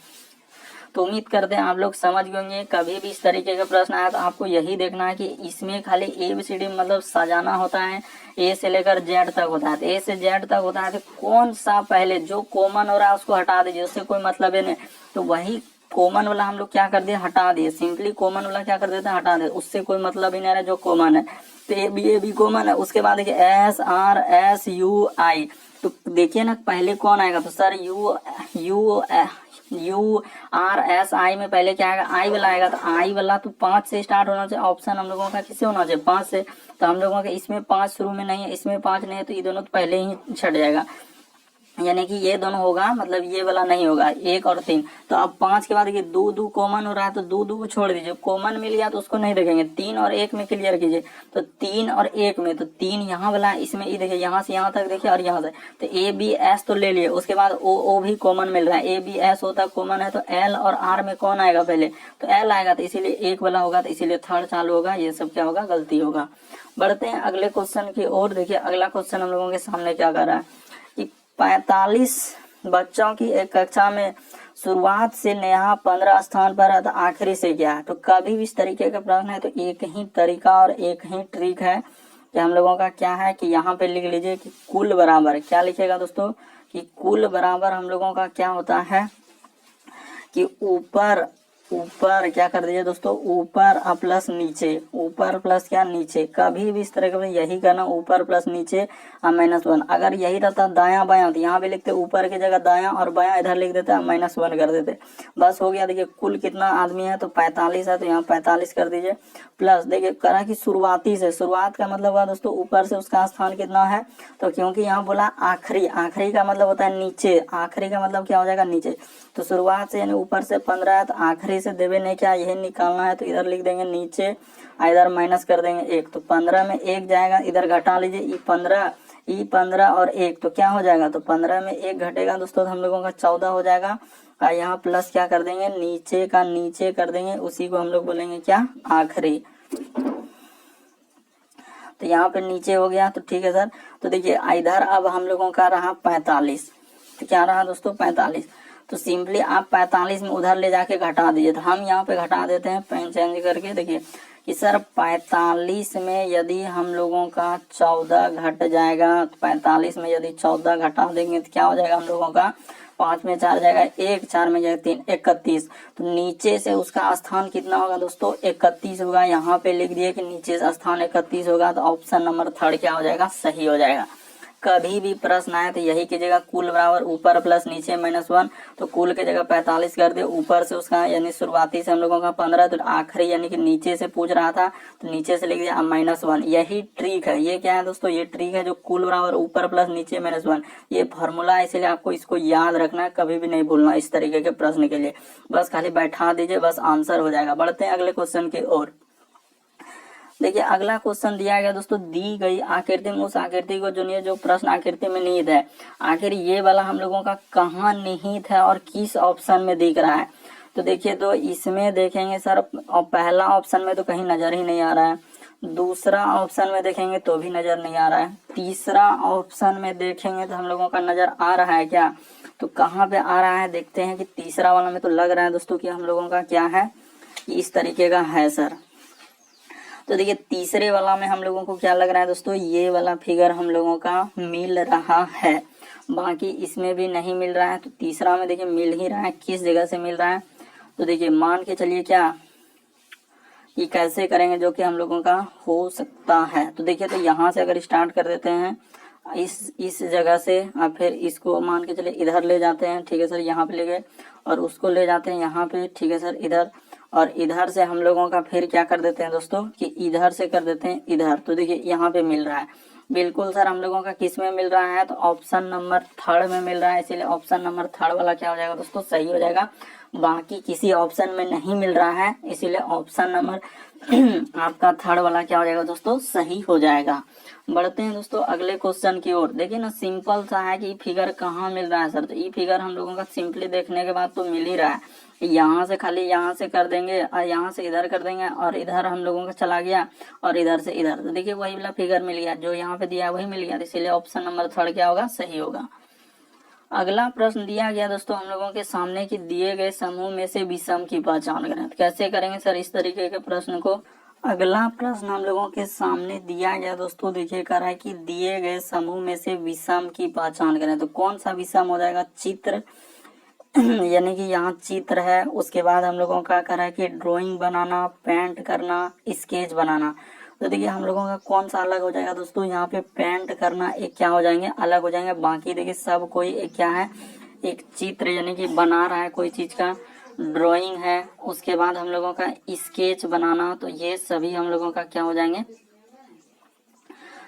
तो उम्मीद करते हैं आप लोग समझ गए होंगे। कभी भी इस तरीके का प्रश्न आया तो आपको यही देखना है कि इसमें खाली एबीसीडी मतलब सजाना होता है, ए से लेकर जेड तक होता है। तो ए से जेड तक होता है, तो कौन सा पहले जो कॉमन हो रहा है उसको हटा दीजिए, उससे कोई मतलब है नहीं। तो वही कॉमन वाला हम लोग क्या कर दिए, हटा दिए। सिंपली कॉमन वाला क्या कर देते हैं, हटा दे, उससे कोई मतलब ही नहीं रहा जो कॉमन है। तो ए बी कॉमन है। उसके बाद देखिए एस आर एस यू आई। तो देखिए ना पहले कौन आएगा, तो sir you R S I में पहले क्या आएगा, आई वाला आएगा। तो आई वाला तो 5 से स्टार्ट होना चाहिए। ऑप्शन हम लोगों का किससे होना चाहिए, 5 से। तो हम लोगों का इसमें 5 शुरू में नहीं है, इसमें 5 नहीं है, तो ये दोनों तो पहले ही छट जाएगा, यानी कि ये दोनों होगा, मतलब ये वाला नहीं होगा, 1 और 3। तो अब 5 के बाद देखिए 2 कॉमन हो रहा है, तो 2 को छोड़ दीजिए। कॉमन मिल गया तो उसको नहीं देखेंगे, 3 और 1 में क्लियर कीजिए। तो 3 और 1 में, तो 3 यहाँ वाला इसमें, ये देखिए यहाँ से यहाँ तक देखिए, और यहाँ से तो ए बी एस तो ले लिए। उसके बाद ओ भी कॉमन मिल रहा है, ए बी एस होता कॉमन है। तो एल और आर में कौन आएगा पहले, तो एल आएगा, तो इसीलिए 1 वाला होगा, तो इसीलिए थर्ड चालू होगा। ये सब क्या होगा, गलती होगा। बढ़ते हैं अगले क्वेश्चन की ओर। देखिए अगला क्वेश्चन हम लोगों के सामने क्या कर रहा है कि 45 बच्चों की एक कक्षा में शुरुआत से नेहा 15 स्थान पर है, तो आखिरी से क्या है। तो कभी भी इस तरीके का प्रश्न है तो एक ही तरीका और एक ही ट्रिक है कि हम लोगों का क्या है कि यहाँ पे लिख लीजिए कि कुल बराबर, क्या लिखेगा दोस्तों, कि कुल बराबर हम लोगों का क्या होता है कि ऊपर क्या कर दीजिए दोस्तों, ऊपर प्लस नीचे, ऊपर प्लस क्या नीचे। कभी भी इस तरह का यही करना, ऊपर प्लस नीचे -1। अगर यही रहता दायां बायां, तो यहाँ पे लिखते ऊपर की जगह दायां, और बायां इधर लिख देते -1 कर देते, बस हो गया। देखिए कुल कितना आदमी है, तो 45 है, तो यहाँ 45 कर दीजिए। प्लस देखिए करा कि शुरुआती से, शुरुआत का मतलब हुआ दोस्तों ऊपर से उसका स्थान कितना है, तो क्योंकि यहाँ बोला आखिरी, आखिरी का मतलब होता है नीचे, आखिरी का मतलब क्या हो जाएगा, नीचे। तो शुरुआत से यानी ऊपर से 15 है, तो आखिरी से देवे नहीं क्या, यही निकालना है, तो इधर लिख देंगे नीचे, इधर माइनस कर देंगे 1। तो 15 में 1 जाएगा, इधर घटा लीजिए, ई 15 और 1, तो क्या हो जाएगा, तो 15 में 1 घटेगा दोस्तों, तो हम लोगों का 14 हो जाएगा। और यहाँ प्लस क्या कर देंगे, नीचे का नीचे कर देंगे, उसी को हम लोग बोलेंगे क्या, आखिरी। तो यहाँ पे नीचे हो गया, तो ठीक है सर। तो देखिए इधर अब हम लोगों का रहा 45, तो क्या रहा दोस्तों 45। तो सिंपली आप 45 में उधर ले जाके घटा दीजिए। तो हम यहाँ पे घटा देते हैं पेन चेंज करके। देखिए कि सर 45 में यदि हम लोगों का 14 घट जाएगा, तो 45 में यदि 14 घटा देंगे तो क्या हो जाएगा हम लोगों का, 5 में 4 जाएगा 1, 4 में जाएगा 3, 31। तो नीचे से उसका स्थान कितना होगा दोस्तों, 31 होगा। यहाँ पे लिख दिए कि नीचे से स्थान 31 होगा, तो ऑप्शन नंबर 3 क्या हो जाएगा, सही हो जाएगा। कभी भी प्रश्न आए तो यही कीजिएगा, कुल बराबर ऊपर प्लस नीचे -1। तो कुल की जगह 45 कर दे, ऊपर से उसका यानी शुरुआती से हम लोगों का 15, तो आखिरी यानी कि नीचे से पूछ रहा था, तो नीचे से लिख दिया -1। यही ट्रिक है, ये क्या है दोस्तों, ये ट्रिक है जो कुल बराबर ऊपर प्लस नीचे -1, ये फॉर्मूला है, इसलिए आपको इसको याद रखना है, कभी भी नहीं भूलना इस तरीके के प्रश्न के लिए। बस खाली बैठा दीजिए, बस आंसर हो जाएगा। बढ़ते हैं अगले क्वेश्चन की ओर। देखिए अगला क्वेश्चन दिया गया दोस्तों, दी गई आकृति में उस आकृति को चुनिए जो प्रश्न आकृति में निहित है। आखिर ये वाला हम लोगों का कहाँ निहित है और किस ऑप्शन में दिख रहा है। तो देखिए तो इसमें देखेंगे सर, और पहला ऑप्शन में तो कहीं नजर ही नहीं आ रहा है, दूसरा ऑप्शन में देखेंगे तो भी नजर नहीं आ रहा है, तीसरा ऑप्शन में देखेंगे तो हम लोगों का नजर आ रहा है क्या, तो कहाँ पे आ रहा है देखते हैं कि तीसरा वाला में तो लग रहा है दोस्तों कि हम लोगों का क्या है, इस तरीके का है सर। तो देखिए तीसरे वाला में हम लोगों को क्या लग रहा है दोस्तों, ये वाला फिगर हम लोगों का मिल रहा है, बाकी इसमें भी नहीं मिल रहा है। तो तीसरा में देखिए मिल ही रहा है, किस जगह से मिल रहा है, तो देखिए मान के चलिए क्या, ये कैसे करेंगे जो कि हम लोगों का हो सकता है। तो देखिए तो यहाँ से अगर स्टार्ट कर देते हैं इस जगह से, और फिर इसको मान के चलिए इधर ले जाते हैं, ठीक है सर, यहाँ पे ले गए, और उसको ले जाते हैं यहाँ पे, ठीक है सर, इधर, और इधर से हम लोगों का फिर क्या कर देते हैं दोस्तों कि इधर से कर देते हैं इधर। तो देखिए यहाँ पे मिल रहा है, बिल्कुल सर हम लोगों का किस में मिल रहा है, तो ऑप्शन नंबर थर्ड में मिल रहा है, इसीलिए ऑप्शन नंबर थर्ड वाला क्या हो जाएगा दोस्तों, सही हो जाएगा। बाकी किसी ऑप्शन में नहीं मिल रहा है, इसीलिए ऑप्शन नंबर आपका थर्ड वाला क्या हो जाएगा दोस्तों, सही हो जाएगा। बढ़ते हैं दोस्तों अगले क्वेश्चन की ओर। देखिए ना सिंपल सा है कि फिगर कहाँ मिल रहा है सर, तो ये फिगर हम लोगों का सिंपली देखने के बाद तो मिल ही रहा है, यहाँ से खाली यहाँ से कर देंगे और यहाँ से इधर कर देंगे, और इधर हम लोगों का चला गया और इधर से इधर, तो देखिए वही वाला फिगर मिल गया, जो यहाँ पे दिया है वही मिल गया, इसीलिए ऑप्शन नंबर थर्ड क्या होगा, सही होगा। अगला प्रश्न दिया गया दोस्तों हम लोगों के सामने कि दिए गए समूह में से विषम की पहचान करें। तो कैसे करेंगे सर इस तरीके के प्रश्न को। अगला प्रश्न हम लोगों के सामने दिया गया दोस्तों, देखिए कर रहा है कि दिए गए समूह में से विषम की पहचान करें। तो कौन सा विषम हो जाएगा, चित्र यानी कि यहाँ चित्र है, उसके बाद हम लोगों का कर रहा है कि ड्राइंग बनाना, पेंट करना, स्केच बनाना। तो देखिए हम लोगों का कौन सा अलग हो जाएगा दोस्तों, यहाँ पे पेंट करना एक क्या हो जाएंगे, अलग हो जाएंगे। बाकी देखिए सब कोई एक क्या है, एक चित्र यानी कि बना रहा है कोई चीज का, ड्राइंग है, उसके बाद हम लोगों का स्केच बनाना, तो ये सभी हम लोगों का क्या हो जाएंगे।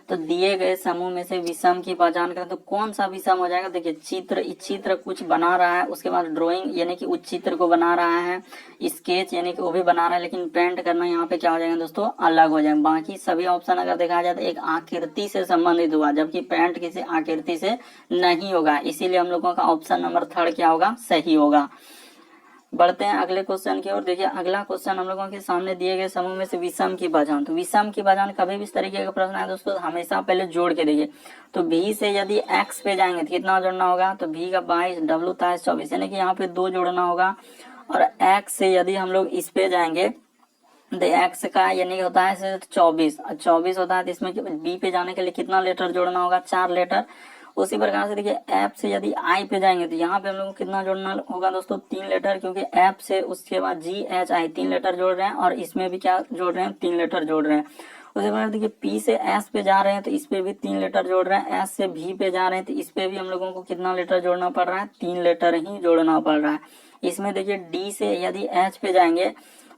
तो दिए गए समूह में से विषम की पहचान करें, तो कौन सा विषम हो जाएगा, देखिए चित्र कुछ बना रहा है, उसके बाद ड्राइंग यानी कि उस चित्र को बना रहा है, स्केच यानी कि वो भी बना रहा है, लेकिन पेंट करना यहाँ पे क्या हो जाएगा दोस्तों, अलग हो जाएगा। बाकी सभी ऑप्शन अगर देखा जाए तो एक आकृति से संबंधित हुआ, जबकि पेंट किसी आकृति से नहीं होगा, इसीलिए हम लोगों का ऑप्शन नंबर थर्ड क्या होगा, सही होगा। बढ़ते हैं अगले क्वेश्चन की ओर। देखिए अगला क्वेश्चन हम लोगों के सामने दिए गए समूह में से विषम की पहचान। तो विषम की पहचान कभी भी इस तरीके का प्रश्न है दोस्तों, हमेशा पहले जोड़ के देखिए। तो v से यदि x पे जाएंगे तो कितना जोड़ना होगा, तो v का 22, w था 24, यानी कि यहाँ पे 2 जोड़ना होगा। और x से यदि हम लोग इस पे जाएंगे तो x का यानी होता है 24, और 24 होता है, तो इसमें b पे जाने के लिए कितना लेटर जोड़ना होगा, 4 लेटर। उसी प्रकार से देखिए ऐप से यदि आई पे जाएंगे तो यहाँ पे हम लोग को कितना जोड़ना होगा दोस्तों, 3 लेटर, क्योंकि ऐप से उसके बाद जी एच आई 3 लेटर जोड़ रहे हैं, और इसमें भी क्या जोड़ रहे हैं, 3 लेटर जोड़ रहे हैं। उसी प्रकार देखिए पी से एस पे जा रहे हैं तो इस पे भी 3 लेटर जोड़ रहे हैं, एस से भी पे जा रहे हैं तो इस पे भी हम लोगों को कितना लेटर जोड़ना पड़ रहा है, 3 लेटर ही जोड़ना पड़ रहा है। इसमें देखिए डी से यदि एच पे जाएंगे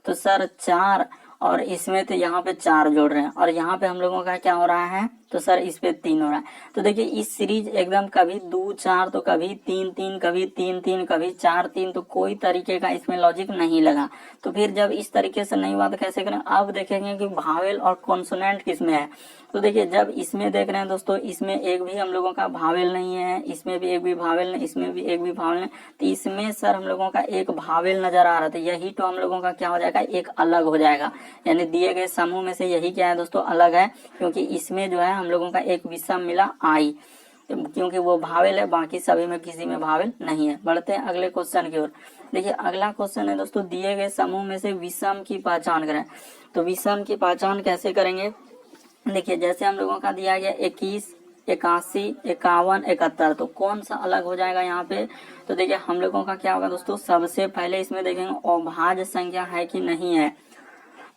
तो सर 4, और इसमें तो यहाँ पे 4 जोड़ रहे हैं, और यहाँ पे हम लोगों का क्या हो रहा है, तो सर इस पे 3 हो रहा है। तो देखिए इस सीरीज एकदम कभी 2 4 तो कभी 3 3, कभी 3 3, कभी 4 3, तो कोई तरीके का इसमें लॉजिक नहीं लगा। तो फिर जब इस तरीके से नहीं हुआ तो कैसे करें, अब देखेंगे कि भावेल और कॉन्सोनेंट किसमें है। तो देखिए जब इसमें देख रहे हैं दोस्तों, इसमें एक भी हम लोगों का भावेल नहीं है, इसमें भी एक भी भावेल नहीं, इसमें भी एक भी भावेल नहीं, तो इसमें सर हम लोगों का एक भावेल नजर आ रहा था, यही तो हम लोगों का क्या हो जाएगा, एक अलग हो जाएगा। यानी दिए गए समूह में से यही क्या है दोस्तों, अलग है, क्योंकि इसमें जो है हम लोगों का एक विषम मिला आई, क्योंकि वो भावेल है, बाकी सभी में किसी में भावेल नहीं है। बढ़ते हैं अगले क्वेश्चन की ओर। देखिए अगला क्वेश्चन है दोस्तों, दिए गए समूह में से विषम की पहचान करें। तो विषम की पहचान कैसे करेंगे, देखिए जैसे हम लोगों का दिया गया 21, 81, 51, 71, तो कौन सा अलग हो जाएगा यहाँ पे। तो देखिए हम लोगों का क्या होगा दोस्तों, सबसे पहले इसमें देखेंगे अभाज्य संख्या है कि नहीं है।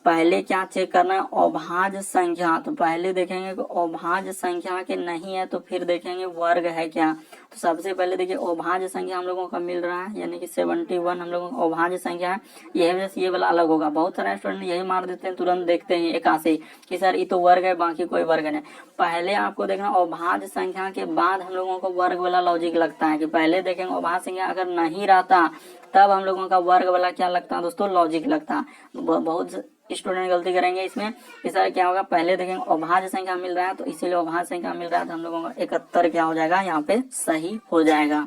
पहले क्या चेक करना है, अभाज्य संख्या। तो पहले देखेंगे कि अभाज्य संख्या के नहीं है, तो फिर देखेंगे वर्ग है क्या। तो सबसे पहले देखिए अभाज्य संख्या हम लोगों का मिल रहा है, यानी कि 71 हम लोगों का अभाज्य संख्या है। यह वजह से ये वाला अलग होगा। बहुत सारे स्टूडेंट यही मार देते हैं, तुरंत देखते हैं 81 कि सर ये तो वर्ग है, बाकी कोई वर्ग नहीं। पहले आपको देखना अभाज्य संख्या के बाद हम लोगों को वर्ग वाला लॉजिक लगता है, कि पहले देखेंगे अभाज्य संख्या अगर नहीं रहता तब हम लोगों का वर्ग वाला क्या लगता है दोस्तों, लॉजिक लगता है। बहुत स्टूडेंट गलती करेंगे इसमें, इस तरह क्या होगा, पहले देखेंगे अभाज्य संख्या मिल रहा है, तो इसीलिए अभाज्य संख्या मिल रहा है, तो हम लोगों का 71 क्या हो जाएगा, यहाँ पे सही हो जाएगा।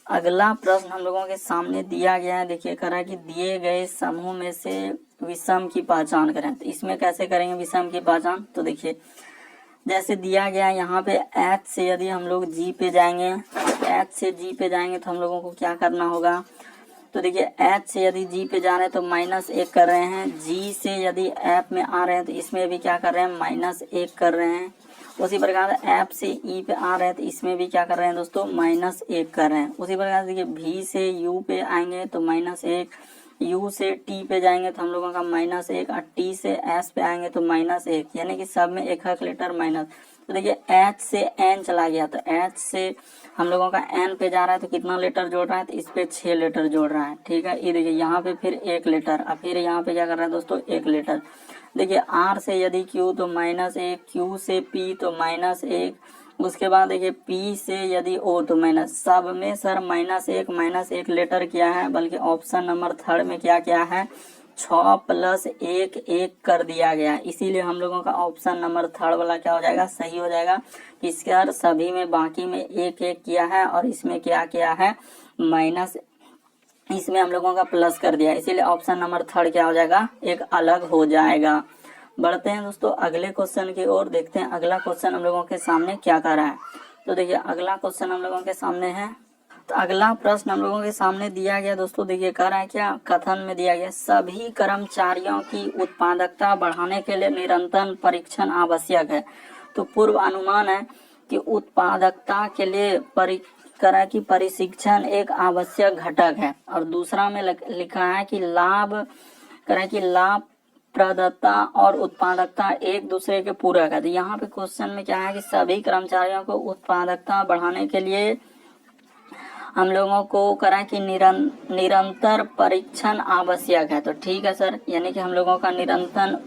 अगला प्रश्न हम लोगों के सामने दिया गया है, देखिए कह रहा है कि दिए गए समूह में से विषम की पहचान करें। तो इसमें कैसे करेंगे विषम की पहचान, तो देखिए जैसे दिया गया यहाँ पे H से यदि हम लोग G पे जाएंगे, H से G पे जाएंगे तो हम लोगों को क्या करना होगा, तो देखिए H से यदि G पे जा रहे हैं तो -1 कर रहे हैं, G से यदि F में आ रहे हैं तो इसमें भी क्या कर रहे हैं -1 कर रहे हैं। उसी प्रकार F से E पे आ रहे हैं तो इसमें भी क्या कर रहे हैं दोस्तों -1 कर रहे हैं। उसी प्रकार देखिए V से U पे आएंगे तो -1, U से T पे जाएंगे तो हम लोगों का -1 और T से S पे आएंगे तो -1, यानी कि सब में एक लेटर माइनस। तो देखिए H से N चला गया तो H से हम लोगों का N पे जा रहा है तो कितना लेटर जोड़ रहा है, तो इस पे 6 लेटर जोड़ रहा है। ठीक है, ये देखिए यहाँ पे फिर 1 लेटर, और फिर यहाँ पे क्या कर रहा है दोस्तों 1 लेटर। देखिए R से यदि Q तो -1, Q से P तो -1, उसके बाद देखिए P से यदि O तो माइनस। सब में सर -1 लेटर क्या है, बल्कि ऑप्शन नंबर 3 में क्या क्या है 6 + 1 1 कर दिया गया, इसीलिए हम लोगों का ऑप्शन नंबर 3 वाला क्या हो जाएगा सही हो जाएगा। इसके और सभी में बाकी में 1 1 किया है और इसमें क्या किया है माइनस, इसमें हम लोगों का प्लस कर दिया, इसीलिए ऑप्शन नंबर 3 क्या हो जाएगा एक अलग हो जाएगा। बढ़ते हैं दोस्तों अगले क्वेश्चन की ओर, देखते हैं अगला क्वेश्चन हम लोगों के सामने क्या कर रहा है। तो देखिए अगला क्वेश्चन हम लोगों के सामने है, तो अगला प्रश्न हम लोगों के सामने दिया गया दोस्तों, देखिए कह रहा है क्या, कथन में दिया गया सभी कर्मचारियों की उत्पादकता बढ़ाने के लिए निरंतर परीक्षण आवश्यक है। तो पूर्व अनुमान है कि उत्पादकता के लिए करा कि परिशिक्षण एक आवश्यक घटक है, और दूसरा में लिखा है कि लाभप्रदता और उत्पादकता एक दूसरे के पूरक है। तो यहाँ पे क्वेश्चन में क्या है कि सभी कर्मचारियों को उत्पादकता बढ़ाने के लिए हम लोगों को करा कि निरंतर परीक्षण आवश्यक है। तो ठीक है सर, यानी कि हम लोगों का निरंतर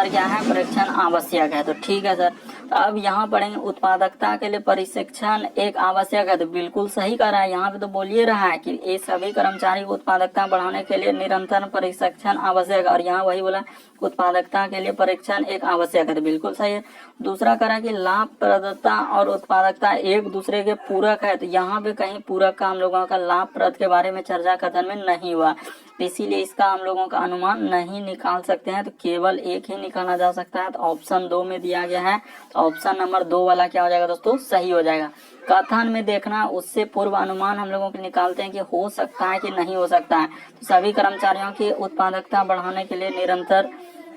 क्या है परीक्षण आवश्यक है। तो ठीक है सर, तो अब यहाँ पढ़ेंगे उत्पादकता के लिए प्रशिक्षण एक आवश्यक है, तो बिल्कुल सही कर रहा है। यहाँ पे तो बोलिए रहा है कि ये सभी कर्मचारी को उत्पादकता बढ़ाने के लिए निरंतर प्रशिक्षण आवश्यक है, और यहाँ वही बोला उत्पादकता के लिए परीक्षण एक आवश्यक है, तो बिल्कुल सही है। दूसरा करा कि लाभप्रदता और उत्पादकता एक दूसरे के पूरक है, तो यहाँ पे कहीं पूरक का हम लोगों का लाभप्रद के बारे में चर्चा कथन में नहीं हुआ, इसीलिए इसका हम लोगों का अनुमान नहीं निकाल सकते हैं, तो केवल एक ही निकाला जा सकता है। तो ऑप्शन 2 में दिया गया है, तो ऑप्शन नंबर 2 वाला क्या हो जाएगा दोस्तों सही हो जाएगा। कथन में देखना उससे पूर्व अनुमान हम लोगों को निकालते हैं कि हो सकता है कि नहीं हो सकता है। तो सभी कर्मचारियों की उत्पादकता बढ़ाने के लिए निरंतर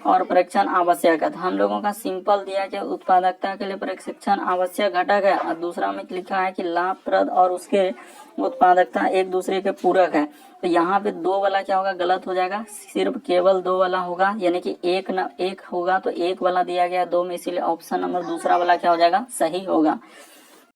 और परीक्षण आवश्यक है, तो हम लोगों का सिंपल दिया कि उत्पादकता के लिए प्रशिक्षण आवश्यक घटक है, और दूसरा में लिखा है कि लाभप्रद और उसके उत्पादकता एक दूसरे के पूरक है। तो यहाँ पे 2 वाला क्या होगा गलत हो जाएगा, सिर्फ केवल 2 वाला होगा, यानी कि 1 होगा तो 1 वाला दिया गया 2 में, इसीलिए ऑप्शन नंबर दूसरा वाला क्या हो जाएगा सही होगा।